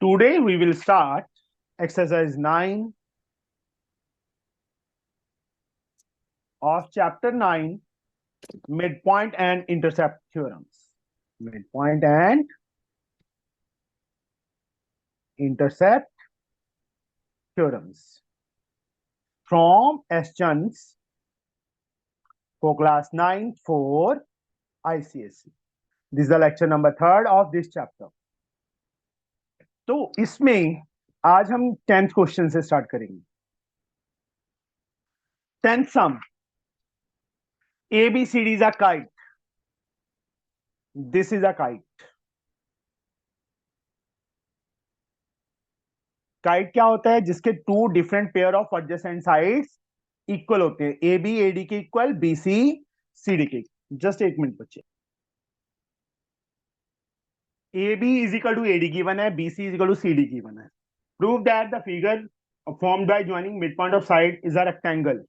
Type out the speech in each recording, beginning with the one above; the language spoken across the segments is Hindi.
Today we will start exercise 9 of chapter 9, midpoint and intercept theorems. Midpoint and intercept theorems from S. for class 9 for ICSE. This is the lecture number 3 of this chapter. तो इसमें आज हम 10th क्वेश्चन से स्टार्ट करेंगे. 10th sum. ABCD is a kite. This is a kite. Kite क्या होता है? जिसके two different pair of adjacent sides equal होते हैं. ए बी ए डी के equal, B C C D के. जस्ट एक मिनट बच्चे. A B is equal to A D given है, B C is equal to C D given है. Prove that the figure formed by joining mid point of side is a rectangle.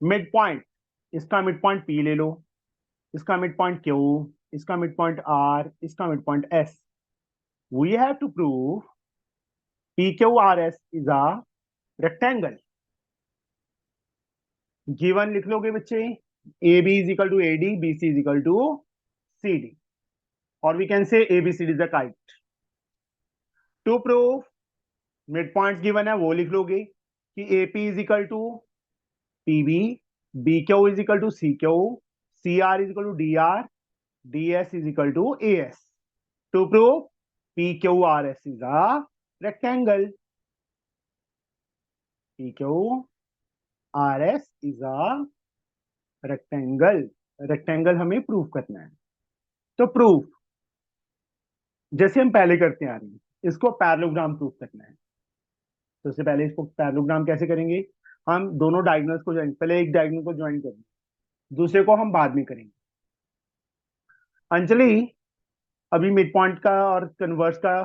Mid point, इसका मिड पॉइंट पी ले लो, इसका मिड पॉइंट क्यू, इसका मिड पॉइंट आर, इसका mid point S. We have to prove PQRS is a rectangle. Given लिख लोगे बच्चे. A B is equal to A D, B C is equal to C D, और we can say A B C D is a kite. To prove mid point given है वो लिख लोगे कि A P is equal to P B Q is equal to C Q, C R is equal to D R, D S is equal to A S. To prove P Q R S is a rectangle. PQRS is a rectangle. Rectangle हमें प्रूव करना है. तो प्रूफ जैसे हम पहले करते आ रहे हैं, इसको पैरेललोग्राम प्रूव करना है. तो उससे पहले इसको पैरेललोग्राम कैसे करेंगे? हम दोनों डायगोनल्स को ज्वाइन, पहले एक डायगोनल को ज्वाइन करेंगे, दूसरे को हम बाद में करेंगे. अंजलि, अभी मिड पॉइंट का और कन्वर्स का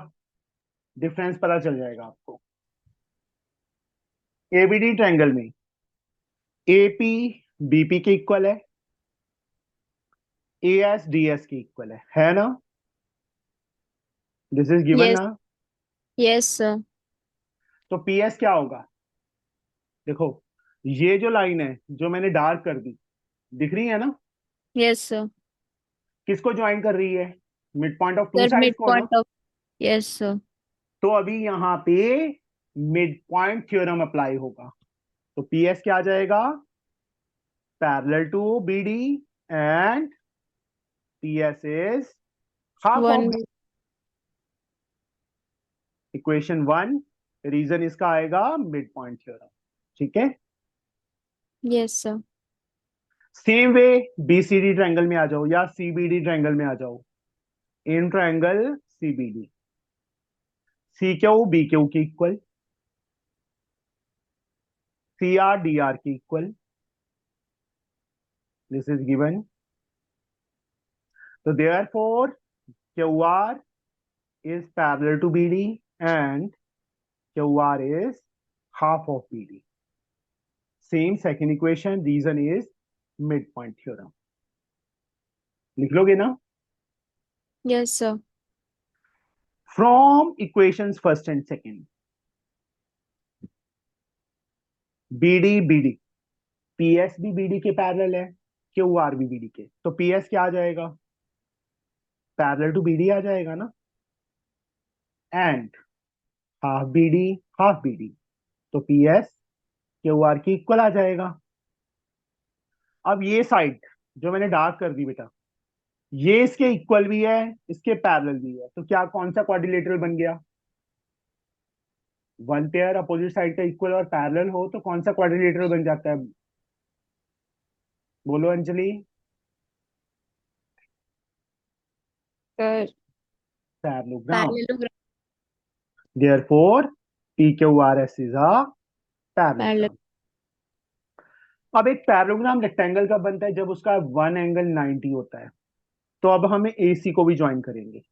डिफरेंस पता चल जाएगा आपको. एबीडी ट्रायंगल में एपी बीपी के इक्वल है, एएस डीएस के इक्वल है ना? दिस इज गिवन यस ना. Yes sir. तो पीएस क्या होगा? देखो, ये जो लाइन है जो मैंने डार्क कर दी, दिख रही है ना? Yes sir. किसको ज्वाइन कर रही है? Mid point of two sir mid sides को ना. Point of. Yes sir. तो अभी यहाँ पे मिड पॉइंट थ्योरम अप्लाई होगा. तो पीएस क्या आ जाएगा? Parallel to BD and PS is half of. One. Equation 1, reason इसका आएगा मिड पॉइंट थ्योरम. ठीक है. Yes sir. Same way BCD triangle में आ जाओ या सीबीडी ट्रायंगल में आ जाओ. In triangle CBD, C Q B Q की equal, C R D R की इक्वल. This is given. तो therefore Q R is parallel to BD and Q R is half of BD. Same second equation, reason is mid point theorem. लिख लोगे ना? Yes sir. From equations first and second, BD BD, PS भी बीडी के पैरेलल है, क्यू आर भी बीडी के. तो पीएस क्या आ जाएगा? पैरेलल टू बीडी आ जाएगा ना. And half BD half BD, तो पीएस क्यू आर की इक्वल आ जाएगा. अब ये साइड जो मैंने डार्क कर दी बेटा, ये इसके इक्वल भी है, इसके पैरेलल भी है. तो क्या कौन सा क्वाड्रिलेटरल बन गया? वन पेयर अपोजिट साइड का इक्वल और पैरेलल हो तो कौन सा क्वाड्रिलेटरल बन जाता है? बोलो Anjali. Sir parallelogram. Parallelogram. Therefore PQRS is a parallel. Parallelogram. अब एक पैरेललोग्राम रेक्टेंगल का बनता है जब उसका वन एंगल 90 होता है. तो अब हमें AC को भी ज्वाइन करेंगे.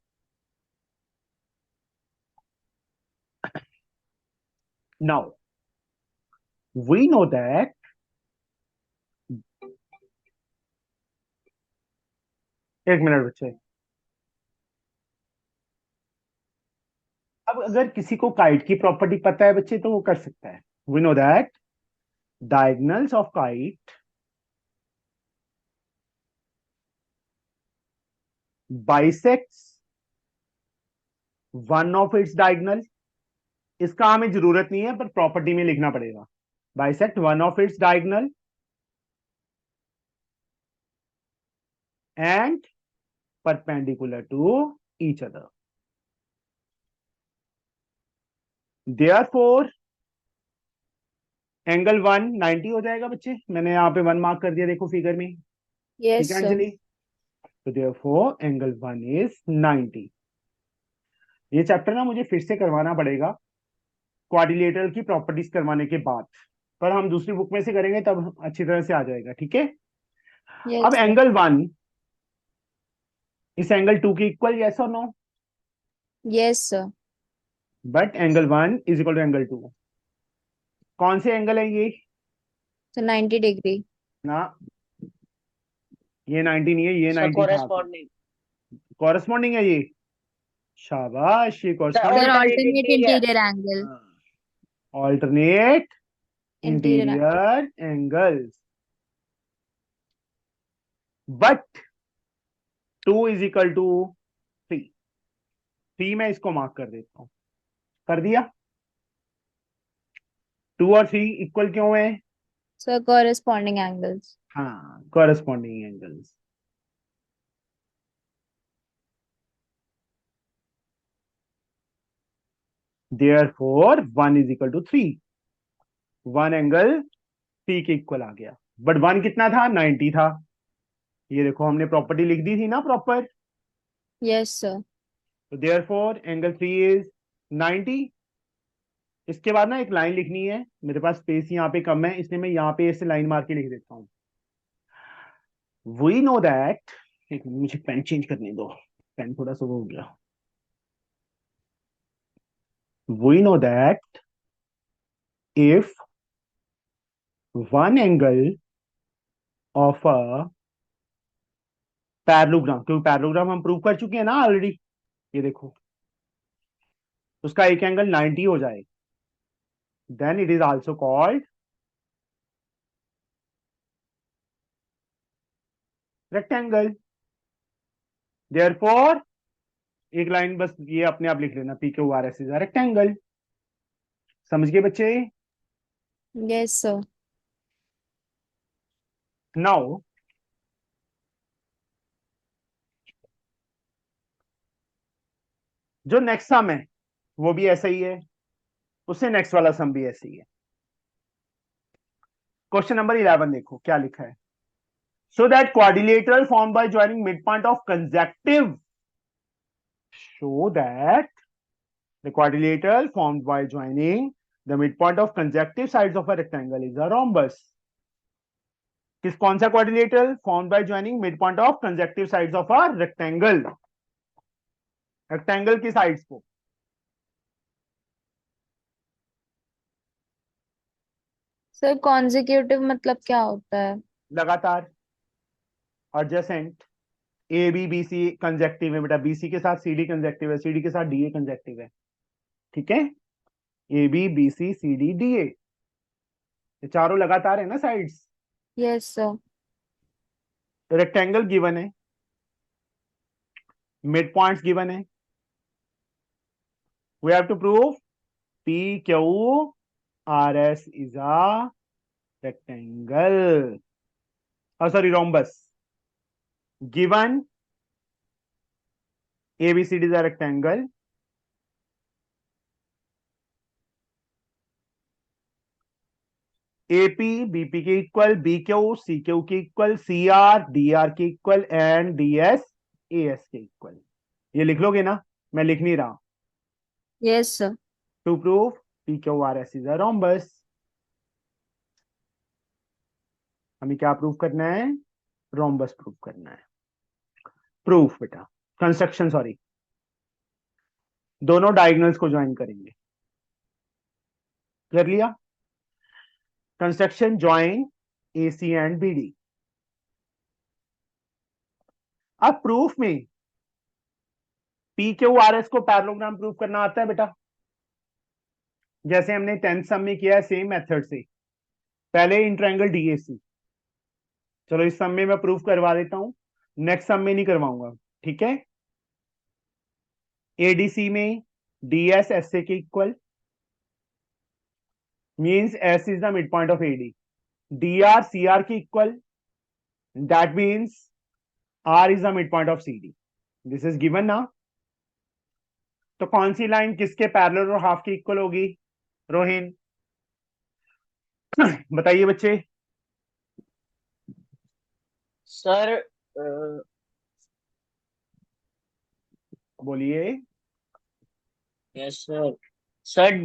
नाउ वी नो दैट एक मिनट बच्चे. अब अगर किसी को काइट की प्रॉपर्टी पता है बच्चे तो वो कर सकता है. We know that diagonals of kite bisects one of its diagonal. इसका हमें जरूरत नहीं है पर प्रॉपर्टी में लिखना पड़ेगा. Bisect one of its diagonal and perpendicular to each other. Therefore angle 190 हो जाएगा बच्चे. मैंने यहाँ पे 1 मार्क कर दिया देखो फिगर में. ठीक यस है सर. अंजलि. तो देयरफॉर एंगल 1 इज 90. ये चैप्टर ना मुझे फिर से करवाना पड़ेगा क्वाड्रिलेटरल की प्रॉपर्टीज करवाने के बाद. पर हम दूसरी बुक में से करेंगे तब अच्छी तरह से आ जाएगा. ठीक है. अब यस सर. एंगल 1 इस एंगल 2 के इक्वल, यस और no. Yes sir. But angle 1 is equal to angle 2. कौन से एंगल है ये? तो 90 डिग्री. ना, ये 90 नहीं है, ये सर 90 था. कॉरेस्पॉन्डिंग. कॉरेस्पॉन्डिंग है ये. शाबाश, ये sir corresponding. Sir alternate alternate interior. Interior angle. Alternate interior angle. Interior angles. But 2 is equal to 3. 3 मैं इसको मार्क कर देता हूं. कर दिया. 2 और 3 इक्वल क्यों है? Sir corresponding angles. हाँ, corresponding angles. Therefore 1 is equal to 3. 1 angle 3 के इक्वल आ गया. बट 1 कितना था? 90 था. ये देखो हमने प्रॉपर्टी लिख दी थी ना प्रॉपर. Yes sir. तो देयरफॉर एंगल 3 इज 90. इसके बाद ना एक लाइन लिखनी है. मेरे पास स्पेस यहाँ पे कम है इसलिए मैं यहाँ पे ऐसे लाइन मार के लिख देता हूँ. We know that. एक मिनट, मुझे पेन चेंज करने दो. पेन थोड़ा सा वो हो गया. We know that if one angle of a parallelogram, क्योंकि पैरेललोग्राम हम प्रूव कर चुके हैं ना ऑलरेडी. ये देखो उसका एक एंगल 90 हो जाए then it is also called rectangle. Therefore एक लाइन बस ये अपने आप लिख लेना, P Q R S is a rectangle. समझ गए बच्चे? Yes sir. नाउ जो नेक्स्ट सम है वो भी ऐसा ही है, उससे नेक्स्ट वाला सम भी ऐसे ही है. क्वेश्चन नंबर 11 देखो क्या लिखा है. So that quadrilateral formed by joining midpoint of consecutive, so that the quadrilateral formed by joining the midpoint of consecutive sides of a rectangle is a rhombus. किस कौन सा quadrilateral formed by joining midpoint of consecutive sides of a rectangle? rectangle की sides को. सर कॉन्जिक्यूटिव मतलब क्या होता है? लगातार. adjacent. A B B C consecutive है बेटा. बीसी के साथ सी डी कंजेक्टिव है, सीडी के साथ डी ए कंजेक्टिव है. ठीक है. A B B C C D D A, ये चारों लगातार है ना sides. Yes sir. Rectangle given है, मिड पॉइंट्स गिवन है. We have to prove P Q R S is a rectangle, sorry rhombus. Given ABCD is a rectangle. AP BP के equal, B Q C Q के equal, C R D R के equal and D S A S के इक्वल. ये लिख लोगे ना, मैं लिख नहीं रहा. Yes sir. To prove P Q R S is a rhombus हमें क्या प्रूव करना है? रोम्बस प्रूव करना है. प्रूफ बेटा, कंस्ट्रक्शन सॉरी. दोनों डायगोनल्स को ज्वाइन करेंगे. कर लिया. Construction join A C and B D. अब प्रूफ में पी क्यू आर एस को पैरेललोग्राम प्रूफ करना आता है बेटा. जैसे हमने 10th सम में किया है सेम मेथड से। पहले इन ट्रायंगल डीएसी, चलो इस सम में मैं प्रूफ करवा देता हूं, नेक्स्ट सम में नहीं करवाऊंगा, ठीक है। एडीसी में डीएस एस ए के equal, means S is the mid point of AD. DR CR के equal, that means R is the mid point of CD. This is given ना। तो कौन सी लाइन किसके पैरेलल और हाफ की इक्वल होगी, रोहिन? बताइए बच्चे। सर बोलिए। Yes sir. Sir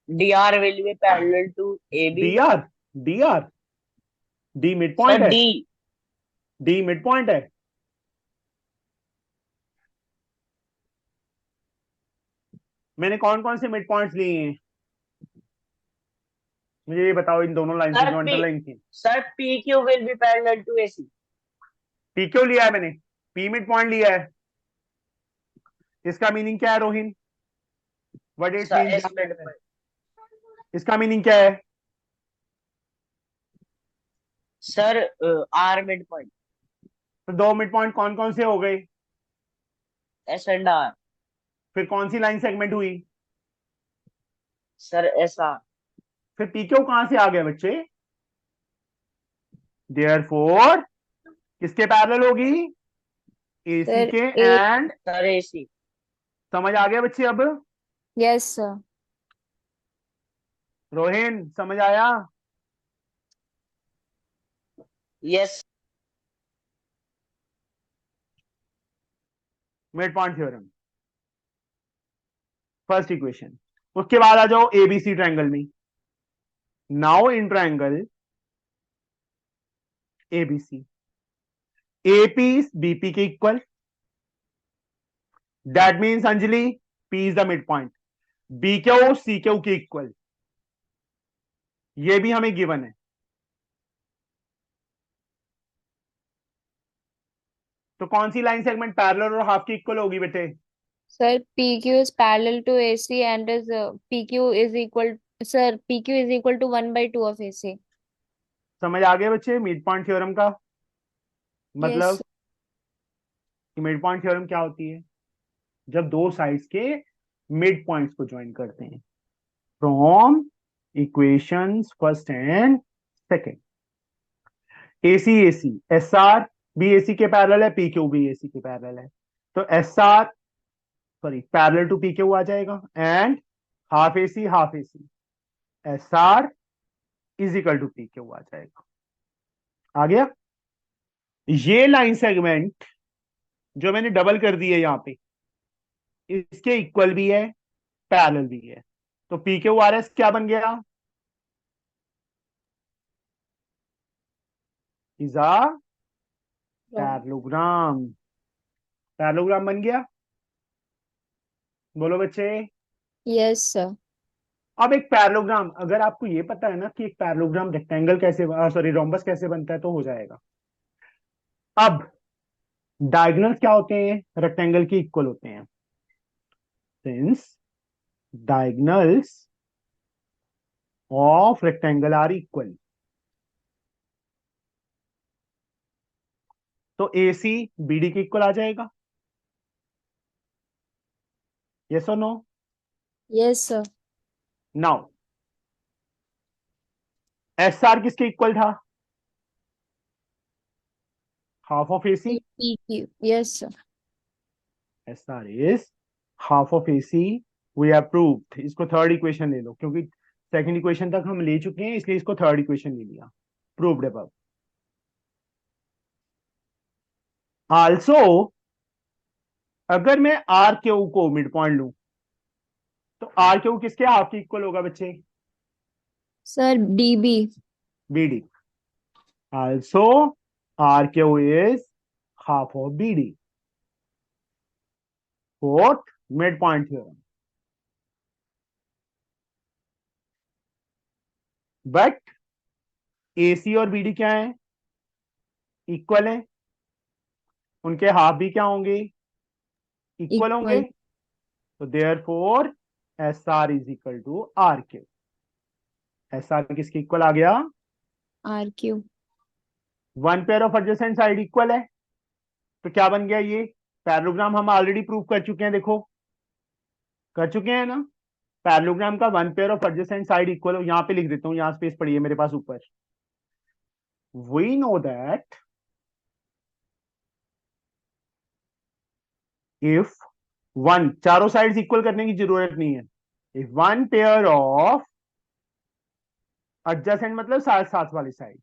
D R will be parallel to A B. D R, D R, D mid point sir है, डी। डी मिड पॉइंट है। मैंने कौन कौन से मिड पॉइंट्स लिए हैं, मुझे ये बताओ, इन दोनों लाइन से सर जो पी अंडरलाइन थी। Sir P Q will be parallel to A C. P क्यों लिया है मैंने? पी मिड पॉइंट लिया है। इसका मीनिंग क्या है Rohin? What it sir means? S mid. इसका मीनिंग क्या है? Sir R mid point. तो दो मिड पॉइंट कौन कौन से हो गए? S and R. फिर कौन सी लाइन सेगमेंट हुई? Sir S R. फिर पी क्यू कहां से आ गया बच्चे? देयरफॉर किसके पैरेलल होगी? एसी सर के ए। एंड। Sir A C. समझ आ गया बच्चे अब? Yes sir. रोहिन समझ आया? Yes. Mid point theorem, first equation. उसके बाद आ जाओ एबीसी ट्रायंगल में। Now in triangle ABC, AP BP के इक्वल, दैट मीन्स अंजलि P is the mid point, B Q C Q के इक्वल, ये भी हमें गिवन है। तो कौन सी लाइन सेगमेंट पैरेलल और हाफ की इक्वल होगी बेटे? Sir P Q is parallel to A C and is P Q is equal, sir P Q is equal to 1/2 of A C. समझ आ गया बच्चे मिड पॉइंट थ्योरम का यस। मतलब? कि मिड पॉइंट थ्योरम क्या होती है? जब दो साइड्स के मिड पॉइंट्स को ज्वाइन करते हैं from equations first and second. AC AC, S R भी एसी के पैरेलल है, पी क्यू भी एसी के पैरेलल है, तो S R sorry parallel to P Q आ जाएगा, and half AC S R is equal to P Q आ जाएगा। आ गया? ये लाइन सेगमेंट जो मैंने डबल कर दी है यहां पे, इसके इक्वल भी है, पैरेलल भी है। तो पी क्यू आर एस क्या बन गया? Is a parallelogram. पैरेललोग्राम बन गया। बोलो बच्चे। Yes sir. अब एक पैरेललोग्राम, अगर आपको ये पता है ना कि एक पैरेललोग्राम रेक्टेंगल कैसे, सॉरी रोम्बस कैसे बनता है, तो हो जाएगा। अब डायगोनल्स क्या होते हैं? रेक्टेंगल के इक्वल होते हैं। Since diagonals of rectangle are equal, तो ए सी बी डी के इक्वल आ जाएगा। यस और no? Yes sir. Now S R किसके इक्वल था? Half of A C. P Q. Yes sir. S R is half of A C. We have proved. इसको थर्ड इक्वेशन ले लो, क्योंकि सेकंड इक्वेशन तक हम ले चुके हैं, इसलिए इसको थर्ड इक्वेशन ले लिया। Proved above. आल्सो अगर मैं आर क्यू को मिड पॉइंट लूं, तो आर क्यू किसके हाफ की इक्वल होगा बच्चे? Sir D B. B D. Also R Q is half of B D. Fourth mid point theorem. But A C और बी डी क्या है? इक्वल है। उनके हाफ भी क्या होंगे? इक्वल होंगे। इक्वल। तो therefore S R is equal to R Q. S R किसके इक्वल आ गया? R Q. One pair of adjacent side equal है, तो क्या बन गया ये? पैरेललोग्राम हम ऑलरेडी प्रूव कर चुके हैं, देखो कर चुके हैं ना। पैरेललोग्राम का one pair of adjacent side equal, यहां पे लिख देता हूं, यहां स्पेस पड़ी है मेरे पास ऊपर। We know that if one, चारों साइड्स इक्वल करने की जरूरत नहीं है। If one pair of adjacent मतलब साथ साथ वाली side,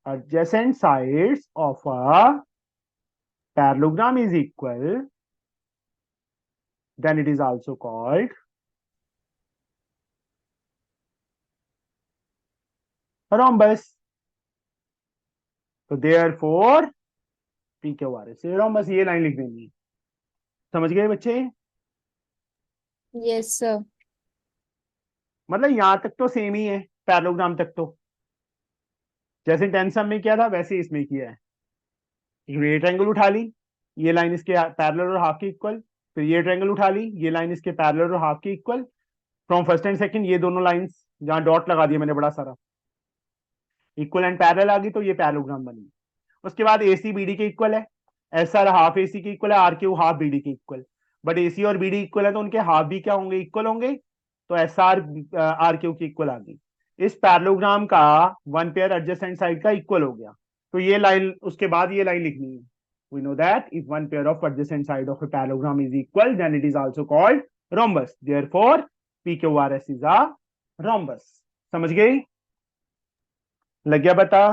adjacent sides of a parallelogram is equal, then it is also called rhombus. तो therefore p Q R S rhombus, ये लाइन लिख देनी है। समझ गए बच्चे? Yes sir. मतलब यहां तक तो सेम ही है, पैरेललोग्राम तक तो जैसे टेंथ सम में किया था वैसे इसमें किया है। ये ट्रायंगल उठा ली, ये लाइन इसके पैरेलल और हाफ के इक्वल, फिर ये ट्रायंगल उठा ली, ये लाइन इसके पैरेलल और हाफ के equal, from first and second ये दोनों लाइंस जहां डॉट लगा दिया मैंने बड़ा सारा, इक्वल एंड पैरेलल आ गई, तो ये पैरेललोग्राम बनी। उसके बाद ए सी बी डी के इक्वल है, S R half A C के इक्वल है, R Q half B D के इक्वल। बट ए सी और बी डी इक्वल है तो उनके हाफ भी क्या होंगे? इक्वल होंगे। तो एस आर आर क्यू की इक्वल आ गई। इस पैरेललोग्राम का वन पेयर एडजेसेंट साइड का इक्वल हो गया, तो ये लाइन, उसके बाद ये लाइन लिखनी है। We know that if one pair of adjacent side of a parallelogram is equal then it is also called rhombus. Therefore PQRS is a rhombus. समझ गई? लग गया बता?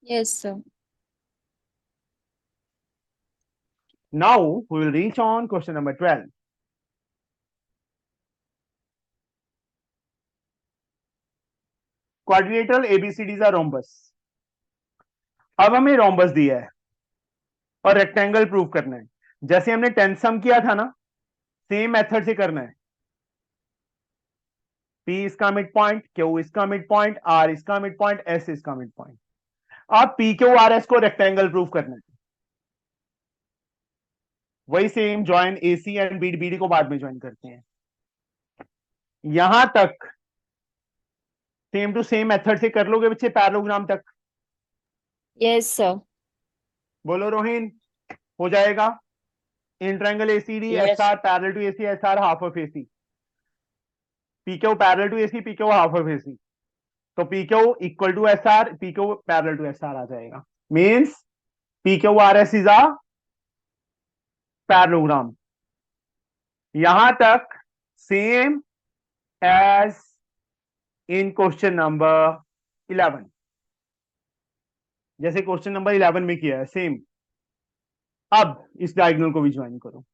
Yes sir. Now we will reach on question number 12. Quadrilateral ABCD is a rhombus. अब हमें rhombus दिया है और रेक्टेंगल प्रूव करना है। जैसे हमने टेंथ सम किया था ना, सेम मेथड से करना है। P इसका मिड पॉइंट, Q इसका मिड पॉइंट, R इसका मिड पॉइंट, S इसका मिड पॉइंट। अब PQRS को रेक्टेंगल प्रूव करना है। वही same join AC and BD को बाद में ज्वाइन करते हैं। यहां तक सेम टू सेम मेथड से कर लोगे बच्चे पैरेललोग्राम तक? Yes sir. बोलो रोहिन, हो जाएगा? In triangle ACD Yes. SR parallel to AC, SR half of AC, PQ parallel to AC, PQ half of AC, तो PQ equal to SR, PQ parallel to SR आ जाएगा। Means PQRS is a parallelogram. यहां तक same as in question number 11, जैसे क्वेश्चन नंबर 11 में किया है सेम। अब इस डायगोनल को भी ज्वाइन करो।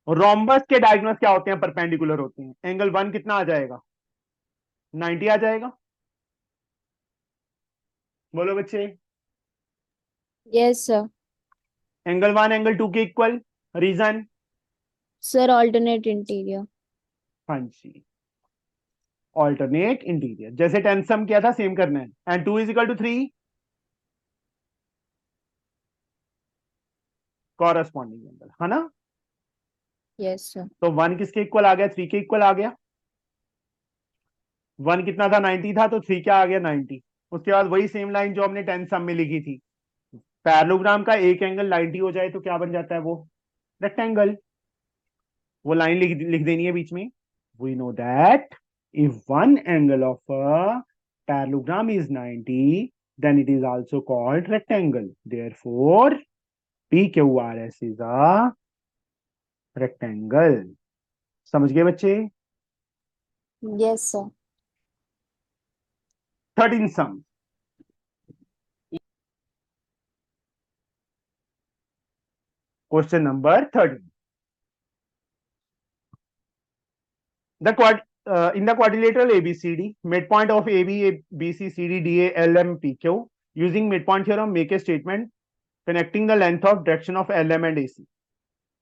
रोम्बस के डायगोनल्स क्या होते हैं? परपेंडिकुलर होते हैं। एंगल 1 कितना आ जाएगा? 90 आ जाएगा। बोलो बच्चे। Yes sir. एंगल 1 एंगल 2 के equal, reason? Sir alternate interior. हाँ जी, ऑल्टरनेट इंटीरियर। जैसे टेंथ सम किया था सेम करना है। And 2 is equal to 3, corresponding angle, है ना? Yes sir. तो 1 किसके इक्वल आ गया? 3 के इक्वल आ गया। 1 कितना था? 90 था, तो 3 क्या आ गया? 90। उसके बाद वही सेम लाइन जो हमने टेंथ सम में लिखी थी, पैरेललोग्राम का एक एंगल 90 हो जाए तो क्या बन जाता है? वो रेक्टेंगल। वो लाइन लिख देनी है बीच में। We know that if one angle of a parallelogram is 90 then it is also called rectangle. Therefore PQRS is a rectangle. समझ गए बच्चे? Yes sir. 13 sum. Question number 13. In the quadrilateral ABCD, midpoint of AB, BC, CD, DA, LM, PQ, using midpoint theorem, make a statement connecting the length of direction of LM and AC.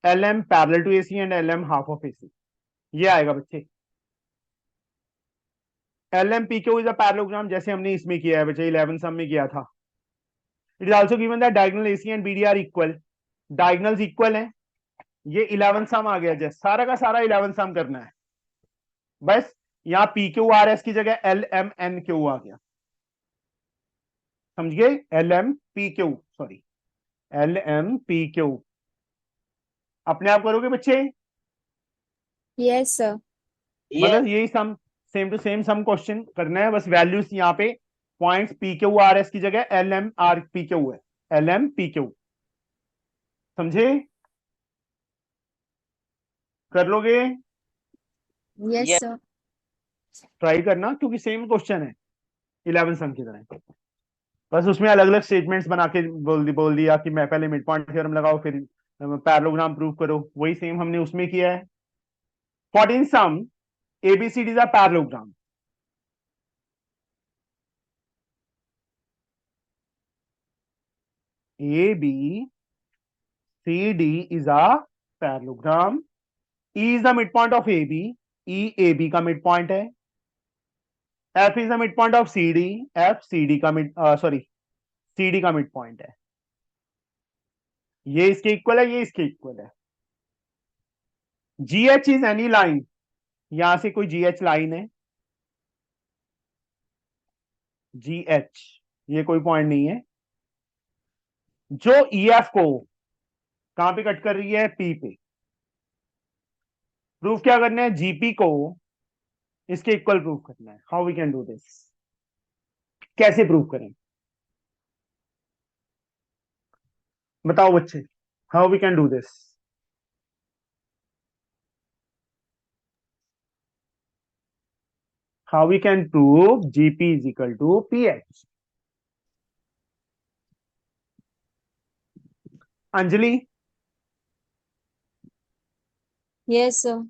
LM parallel to AC and LM half of AC. ये आएगा बच्चे। LM PQ is a parallelogram, जैसे हमने इसमें किया है बच्चे, 11 सम में किया था। It is also given that diagonal AC and BD are equal. Diagonals equal हैं, ये 11 सम आ गया, जैसे सारा का सारा 11 सम करना है बस। यहां पी क्यू आर एस की जगह एल एम एन क्यू आ गया, समझ गए? L M P Q, sorry, L M P Q. अपने आप करोगे बच्चे? Yes sir. yes, मतलब यही sum, same to same sum question करना है, बस वैल्यूज यहाँ पे points P Q R S की जगह L M R P Q है, एल एम पी क्यू। समझे? कर लोगे? Yes yes, sir. ट्राई करना, क्योंकि सेम क्वेश्चन है 11 सम की तरह। बस उसमें अलग अलग स्टेटमेंट्स बना के बोल दिया कि मैं पहले मिड पॉइंट थ्योरम लगाओ फिर पैरेललोग्राम प्रूव करो, वही सेम हमने उसमें किया है। 14 सम ABCD is a parallelogram. ABCD is a parallelogram. E is the midpoint of AB. E AB का midpoint है. F is the midpoint of CD. F CD का CD का midpoint है. ये इसके इक्वल है, ये इसके इक्वल है. GH is any line. यहां से कोई GH लाइन है. GH ये कोई पॉइंट नहीं है जो EF को कहां पे कट कर रही है? P पे. प्रूफ क्या करना है? GP को इसके इक्वल प्रूफ करना है. How we can do this? कैसे प्रूव करें? बताओ बच्चे, how we can do this? How we can prove GP is equal to PH? Anjali, yes sir.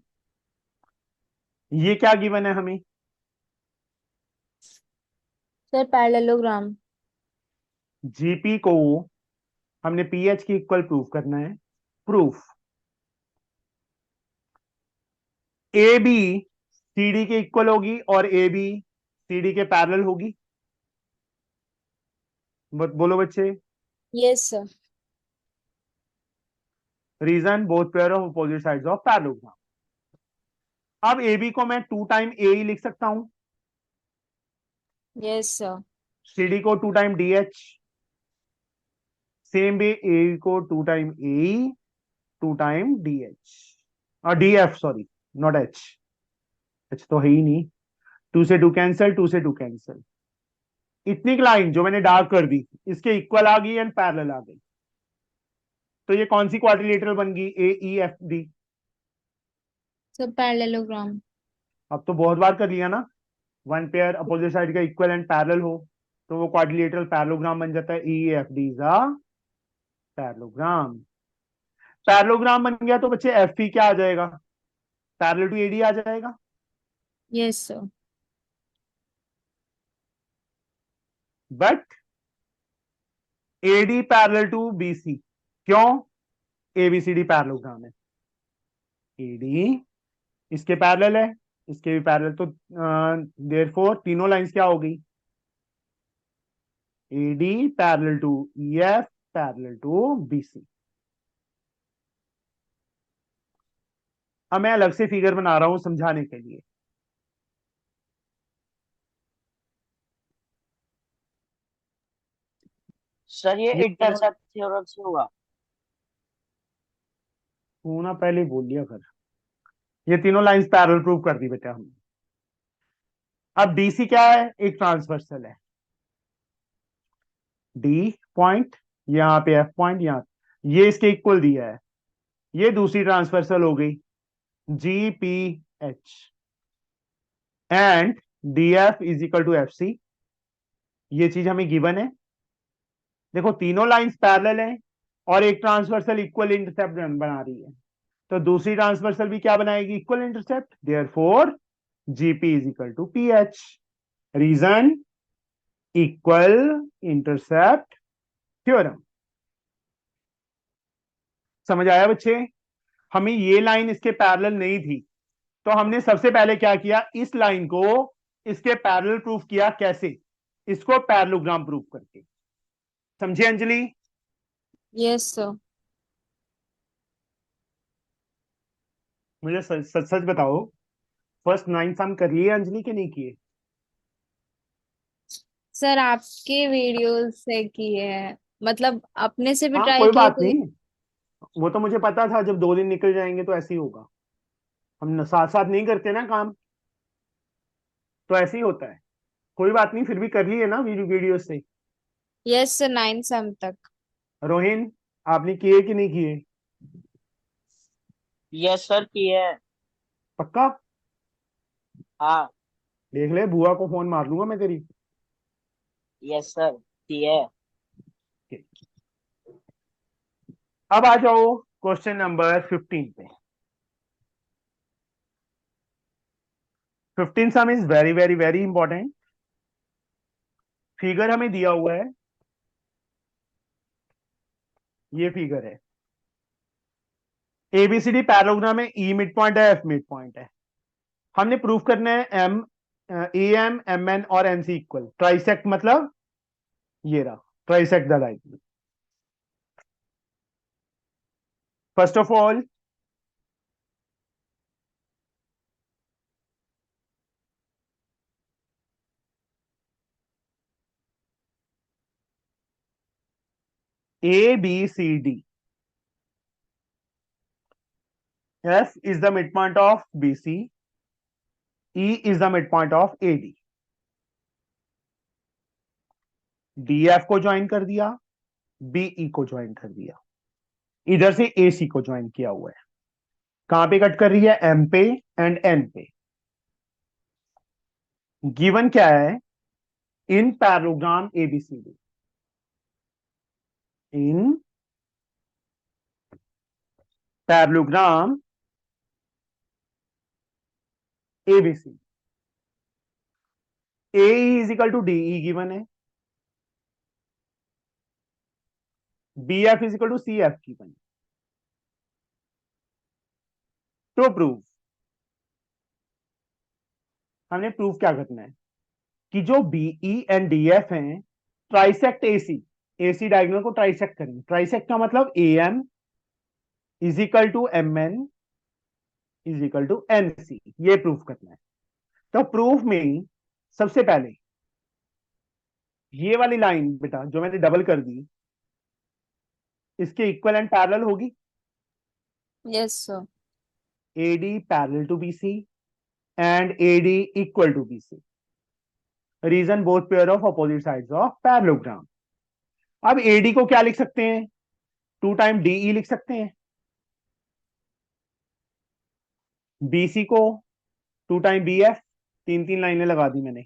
ये क्या गिवन है हमें? Sir parallelogram. जीपी को हमने पीएच की इक्वल प्रूफ करना है. प्रूफ ए बी सीडी के इक्वल होगी और ए बी सीडी के पैरेलल होगी. बोलो बच्चे. Yes sir. Reason, both pair of opposite sides of parallelogram. अब ए बी को मैं 2 टाइम ए लिख सकता हूं, यस सर। सीडी को 2 time D H, same way A को 2 time A, 2 time D H और D F, sorry not H, H तो है ही नहीं. 2 से 2 कैंसल, 2 से 2 कैंसल. इतनी लाइन जो मैंने डार्क कर दी इसके इक्वल आ गई एंड पैरेलल आ गई. तो ये कौन सी क्वाड्रिलेटरल बन गई? A E F D. Sir parallelogram. अब तो बहुत बार कर लिया ना. वन पेयर अपोजिट साइड का इक्वल एंड पैरेलल हो तो वो क्वाड्रिलेटरल पैरेललोग्राम बन जाता है. E F D is a parallelogram. Parallelogram बन गया तो बच्चे एफ ई क्या आ जाएगा? पैरेलल टू एडी आ जाएगा. Yes sir. But AD parallel to BC, क्यों? एबीसीडी पैरेललोग्राम है. एडी इसके पैरेलल है, इसके भी पैरेलल, तो देयरफॉर तीनों लाइंस क्या हो गई? AD parallel to EF parallel to BC. अब मैं अलग से फिगर बना रहा हूं समझाने के लिए. सर ये ये तीनों इंटरसेप्ट थ्योरम से हुआ. होना पहले बोल लिया कर. ये तीनों लाइंस पैरेलल प्रूव कर दी बेटा हमने. अब डीसी क्या है? एक ट्रांसवर्सल है. डी पॉइंट, यहाँ पे एफ पॉइंट, यहाँ ये इसके इक्वल दिया है. ये दूसरी ट्रांसवर्सल हो गई G P H and D F is equal to F C. ये चीज हमें गिवन है. देखो तीनों लाइंस पैरेलल हैं और एक ट्रांसवर्सल इक्वल इंटरसेप्ट बना रही है, तो दूसरी ट्रांसवर्सल भी क्या बनाएगी? Equal intercept. Therefore GP is equal to P H. Reason, equal intercept theorem. समझ आया बच्चे? हमें ये लाइन इसके पैरेलल नहीं थी तो हमने सबसे पहले क्या किया? इस लाइन को इसके पैरेलल प्रूफ किया. कैसे? इसको पैरेललोग्राम प्रूफ करके. समझे अंजलि? Yes sir. मुझे सच सच सच बताओ, फर्स्ट 9 सम कर लिए अंजलि के नहीं किए? सर आपके वीडियोस से किए हैं, मतलब अपने से भी हाँ ट्राई कोई किए बात तो। नहीं, वो तो मुझे पता था जब 2 दिन निकल जाएंगे तो ऐसे ही होगा। हम साथ साथ नहीं करते ना काम, तो ऐसे ही होता है। कोई बात नहीं, फिर भी कर लिए ना वीडियो से। यस सर, 9 सम तक। रोहिन, आपने किए कि नहीं किए? यस सर किए हैं। पक्का? हाँ। देख ले, बुआ को फोन मार लूंगा मैं तेरी। यस सर किए हैं। अब आ जाओ क्वेश्चन नंबर 15 पे। 15 सम is very very very important. Figure हमें दिया हुआ है, ये फिगर है। एबीसीडी पैरेललोग्राम में ई मिड पॉइंट है, एफ मिड पॉइंट है। हमने प्रूफ करना है M, A M M N और एन सी इक्वल, ट्राइसेक्ट मतलब ये रहा, trisect the diagonal. First of all A B C D, F is the mid point of B C, E is the mid point of A D. D F को ज्वाइन कर दिया, बीई को ज्वाइन कर दिया, इधर से ए सी को ज्वाइन किया हुआ है। कहां पे कट कर रही है? एम पे एंड एन पे। गिवन क्या है? In parallelogram ABCD, in parallelogram ABC, A is equal to D E given है, B F is equal to C F given है। तो प्रूफ, हमने प्रूफ क्या करना है कि जो बीई एंड डी एफ है ट्राइसेक्ट एसी, एसी डायगोनल को ट्राइसेक्ट करेंगे। ट्राइसेक्ट का मतलब A M is equal to M N is equal to N C, ये प्रूफ करना है। तो प्रूफ में सबसे पहले ये वाली लाइन बेटा जो मैंने डबल कर दी, इसके इक्वल एंड पैरेलल होगी। Yes sir. AD parallel to BC and AD equal to BC, reason both pair of opposite sides of parallelogram. अब AD को क्या लिख सकते हैं? 2 टाइम DE लिख सकते हैं। BC को 2 टाइम BF, 3 3 लाइनें लगा दी मैंने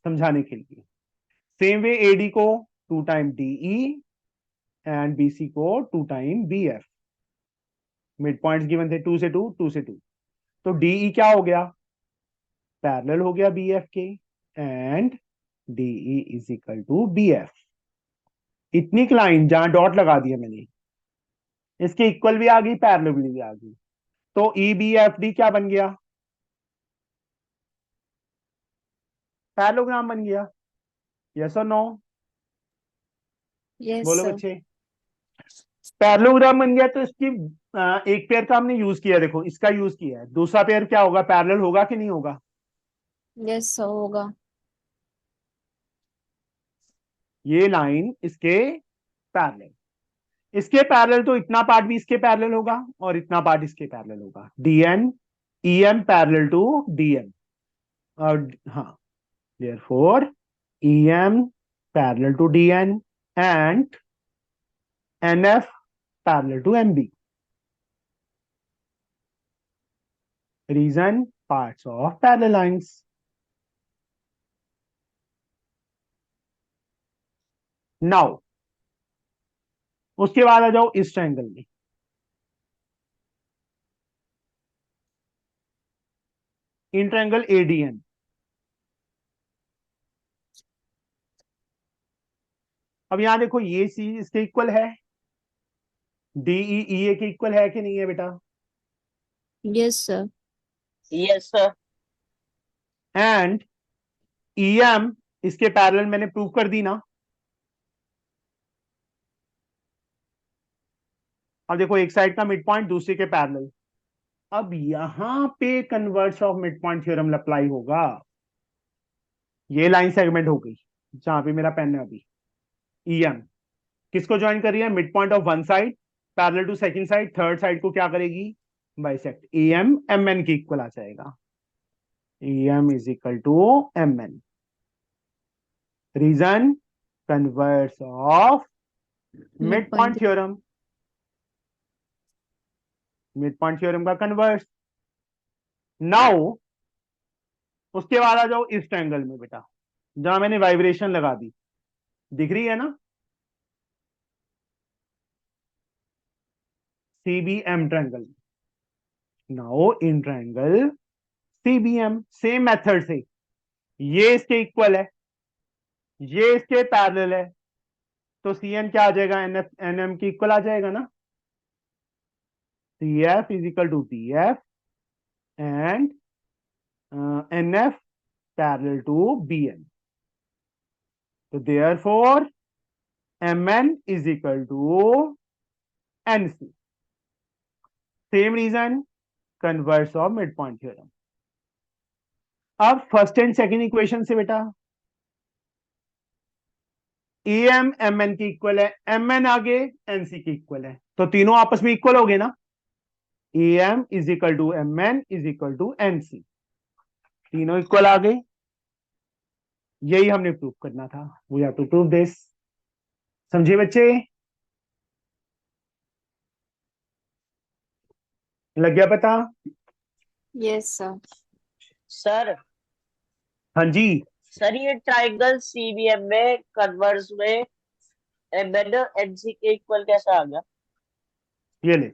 समझाने के लिए। सेम वे AD को 2 टाइम DE एंड BC को 2 time BF। Mid points given थे 2 से 2, 2 से 2, तो DE क्या हो गया? पैरेलल हो गया BF के, and DE is equal to BF। इतनी लाइन जहां डॉट लगा दिया मैंने, इसके इक्वल भी आ गई, पैरेलल भी आ गई। तो EBFD क्या बन गया? पैरेललोग्राम बन गया। यस और नो? यस बोलो सर। बच्चे। पैरेललोग्राम बन गया तो इसकी एक पेयर का हमने यूज किया, देखो इसका यूज किया है। दूसरा पेयर क्या होगा? पैरेलल होगा कि नहीं होगा? यस सर होगा। ये लाइन इसके पैरेलल, इसके पैरेलल तो इतना पार्ट भी इसके पैरेलल होगा और इतना पार्ट इसके पैरेलल होगा। DN EM parallel to DM, और हाँ, therefore EM parallel to DN and NF parallel to MB. Reason, parts of parallel lines. Now उसके बाद आ जाओ इस ट्रायंगल में। इन ट्रायंगल ADN, अब यहां देखो ये सी इसके इक्वल है, DE EA के इक्वल है कि नहीं है बेटा? Yes sir. Yes sir. And EM इसके पैरेलल मैंने प्रूव कर दी ना। अब देखो एक साइड का मिड पॉइंट दूसरे के पैरेलल, अब यहां पे converse of mid point theorem apply होगा। ये लाइन सेगमेंट हो गई जहां पे मेरा पेन है अभी। ईएम किसको ज्वाइन कर रही है? Mid point of one side parallel to second side, third side को क्या करेगी? बाइसेक्ट। ईएम एम एन के इक्वल आ जाएगा। EM is equal to M N. Reason converse of mid midpoint point theorem. Mid point theorem का कन्वर्स। नाउ उसके बाद आ जाओ इस ट्रायंगल में बेटा, जहां मैंने वाइब्रेशन लगा दी, दिख रही है ना? CBM triangle. Now in triangle CBM same method से, ये इसके इक्वल है, ये इसके पैरेलल है, तो सी एन क्या आ जाएगा? एन एफ एन एम की इक्वल आ जाएगा ना। C F is equal to T F and N F parallel to B N. तो therefore M N is equal to N C. Same reason converse of mid point theorem. अब फर्स्ट एंड सेकेंड इक्वेशन से बेटा ए एम एम एन की इक्वल है, एम एन आगे एनसी की इक्वल है, तो तीनों आपस में इक्वल हो गए ना। A M is equal to M N is equal to N C, तीनों इक्वल आ गए। यही हमने प्रूव करना था। We have to prove this. समझे बच्चे? लग गया पता? yes sir सर हाँ जी। सर ये ट्राइंगल सीबीएम में कन्वर्स में एम एन एनसी के इक्वल कैसा आ गया? ये ले,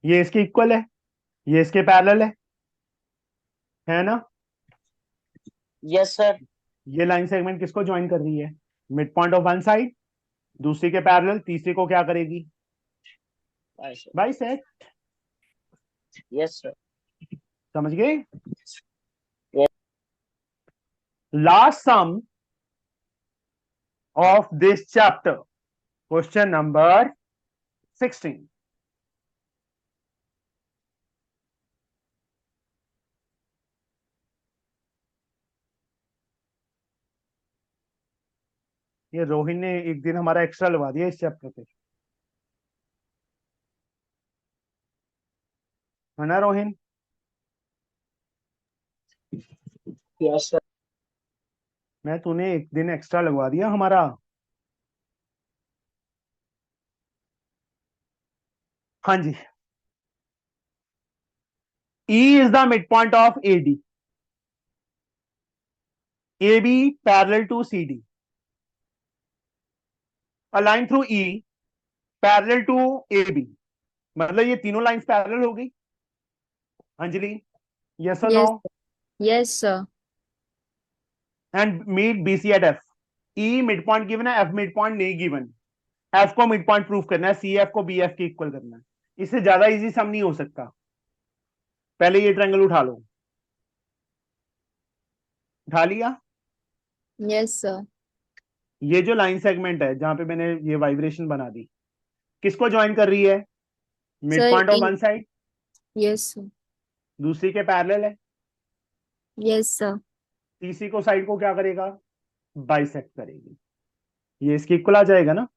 ये इसके इक्वल है, ये इसके पैरेलल है ना? Yes sir. ये लाइन सेगमेंट किसको ज्वाइन कर रही है? Mid point of one side, दूसरी के पैरेलल, तीसरे को क्या करेगी? बाइसेक्ट। Yes sir. समझ गए? Last sum of this chapter, question number 16। ये रोहिन ने एक दिन हमारा एक्स्ट्रा लगा दिया इस चैप्टर पे, है ना रोहिन? Yes sir. मैं तूने एक दिन एक्स्ट्रा लगवा दिया हमारा। हाँ जी। E is the midpoint of AD. AB parallel to CD. A line through E parallel to AB. मतलब ये तीनों लाइंस पैरेलल हो गई। अंजलि, यस और no? yes yes sir and meet BC at F. E mid point given है, F मिड पॉइंट नहीं गिवन। F को मिड पॉइंट प्रूफ करना है, CF को BF के इक्वल करना है। इससे ज्यादा इजी सम नहीं हो सकता। पहले ये ट्रायंगल उठा लो। उठा लिया? yes sir ये जो लाइन सेगमेंट है जहां पे मैंने ये वाइब्रेशन बना दी, किसको ज्वाइन कर रही है? Mid sir point of in one side, yes sir दूसरी के पैरेलल है, yes sir तीसरी को साइड को क्या करेगा? बाइसेक्ट करेगी। ये इसके इक्वल आ जाएगा ना,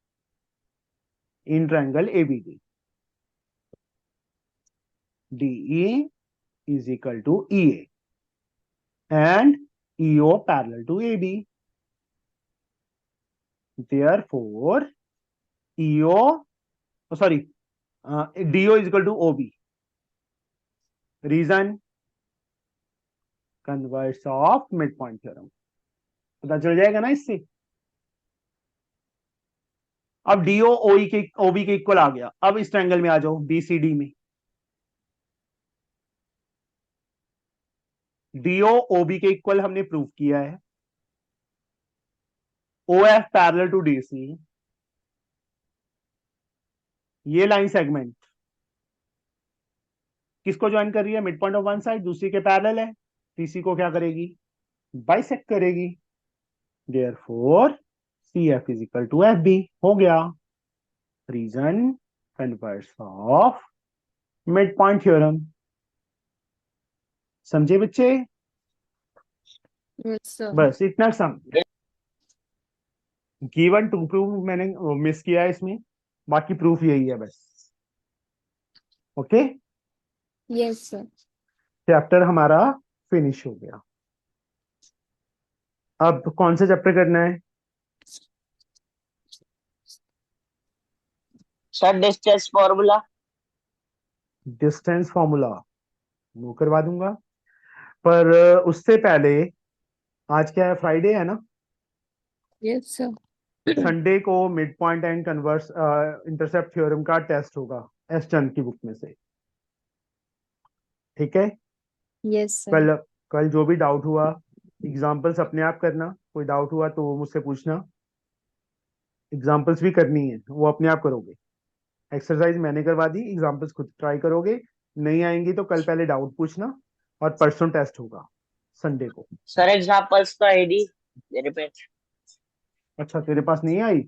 in triangle ABD. DE is equal to EA and EO parallel to AB. Therefore, EO, oh sorry, DO is equal to OB. Reason converse of midpoint theorem. पता चल जाएगा ना इससे। अब DO OE के OB के इक्वल आ गया। अब इस ट्रायंगल में आ जाओ BCD में। DO OB के इक्वल हमने प्रूव किया है। OF पैरेलल टू DC, ये लाइन सेगमेंट किसको ज्वाइन कर रही है? Mid point of one side, दूसरी के पैरेलल है, तीसरी को क्या करेगी? बाइसेक्ट करेगी। Therefore C F is equal to F B. हो गया। Reason converse of mid point theorem. समझे बच्चे? Yes, sir. बस इतना सम। गिवन टू प्रूफ मैंने मिस किया है इसमें, बाकी प्रूफ यही है बस। Okay, Yes, sir. चैप्टर हमारा फिनिश हो गया। अब कौन सा चैप्टर करना है? Sir distance formula. Distance formula वो करवा दूंगा, पर उससे पहले आज क्या है, फ्राइडे है ना? Yes, sir. संडे को mid point and converse intercept theorem का टेस्ट होगा एस चंद की बुक में से। ठीक है? Yes, sir. कल कल जो भी डाउट हुआ, एग्जांपल्स अपने आप करना। कोई डाउट हुआ तो वो मुझसे पूछना। एग्जांपल्स भी करनी है, वो अपने आप करोगे। एक्सरसाइज मैंने करवा दी, एग्जांपल्स खुद ट्राई करोगे। नहीं आएंगी तो कल पहले डाउट पूछना, और परसों टेस्ट होगा संडे को। सर एग्जांपल्स तो है नहीं मेरे पे। अच्छा, तेरे पास नहीं आई?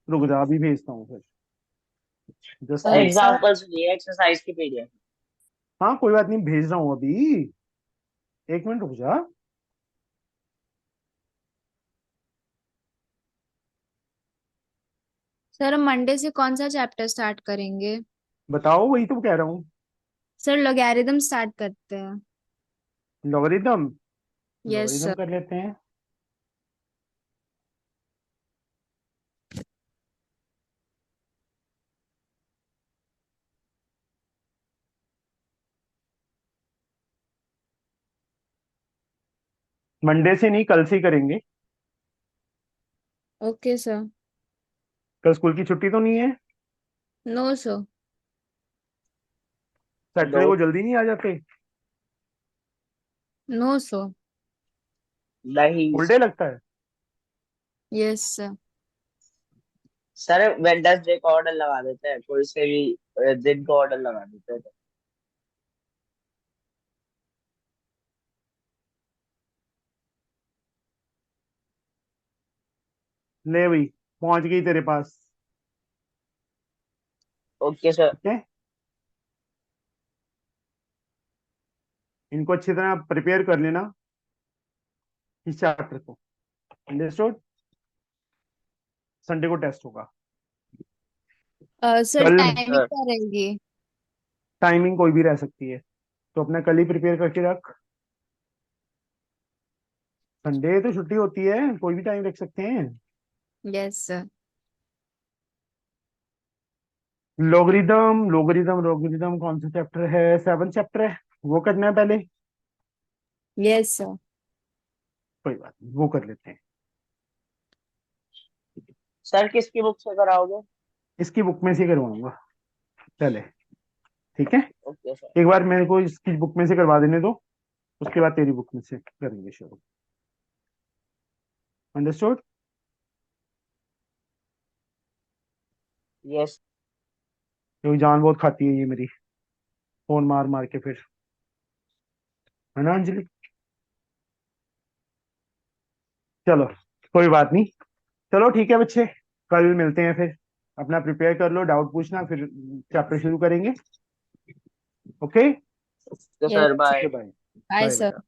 रुक जा, अभी भेजता हूँ फिर। Just sir wait. Sir. Examples नहीं है, एक्सरसाइज की पीडीएफ। हाँ कोई बात नहीं, भेज रहा हूँ अभी। एक मिनट रुक जा। सर हम मंडे से कौन सा चैप्टर स्टार्ट करेंगे? बताओ, वही तो कह रहा हूँ। सर लॉगरिथम स्टार्ट करते हैं। लॉगरिथम। Yes logarithm sir. कर लेते हैं। मंडे से नहीं, कल से ही करेंगे। Okay sir. कल स्कूल की छुट्टी तो नहीं है? No sir. Saturday no. को जल्दी नहीं आ जाते? No sir. नहीं फुल डे लगता है? Yes sir. सर वेडनेसडे को ऑर्डर लगा देते हैं, कोई से भी दिन को ऑर्डर लगा देते हैं। ले भाई, पहुंच गई तेरे पास। Okay sir. ठीक है, इनको अच्छी तरह प्रिपेयर कर लेना इस चैप्टर को। अंडरस्टूड? संडे को टेस्ट होगा। सर कल टाइमिंग सर क्या रहेगी? टाइमिंग कोई भी रह सकती है, तो अपना कल ही प्रिपेयर करके रख। संडे तो छुट्टी होती है, कोई भी टाइम रख सकते हैं। Yes sir. Logarithm logarithm logarithm कौन सा चैप्टर है? 7 चैप्टर है, वो करना है पहले। Yes sir. कोई बात नहीं, वो कर लेते हैं। सर किसकी बुक से कराओगे? इसकी बुक में से करवाऊंगा पहले। ठीक है, ओके सर। एक बार मेरे को इसकी बुक में से करवा देने दो, उसके बाद तेरी बुक में से करेंगे शुरू। अंडरस्टूड? यस। क्योंकि जान बहुत खाती है ये मेरी, फोन मार मार के फिर। है ना अंजलि? चलो, कोई बात नहीं। चलो ठीक है बच्चे, कल मिलते हैं फिर। अपना प्रिपेयर कर लो, डाउट पूछना, फिर चैप्टर शुरू करेंगे। ओके, तो yes. Sir bye. Okay, bye. Bye bye sir. बेटा।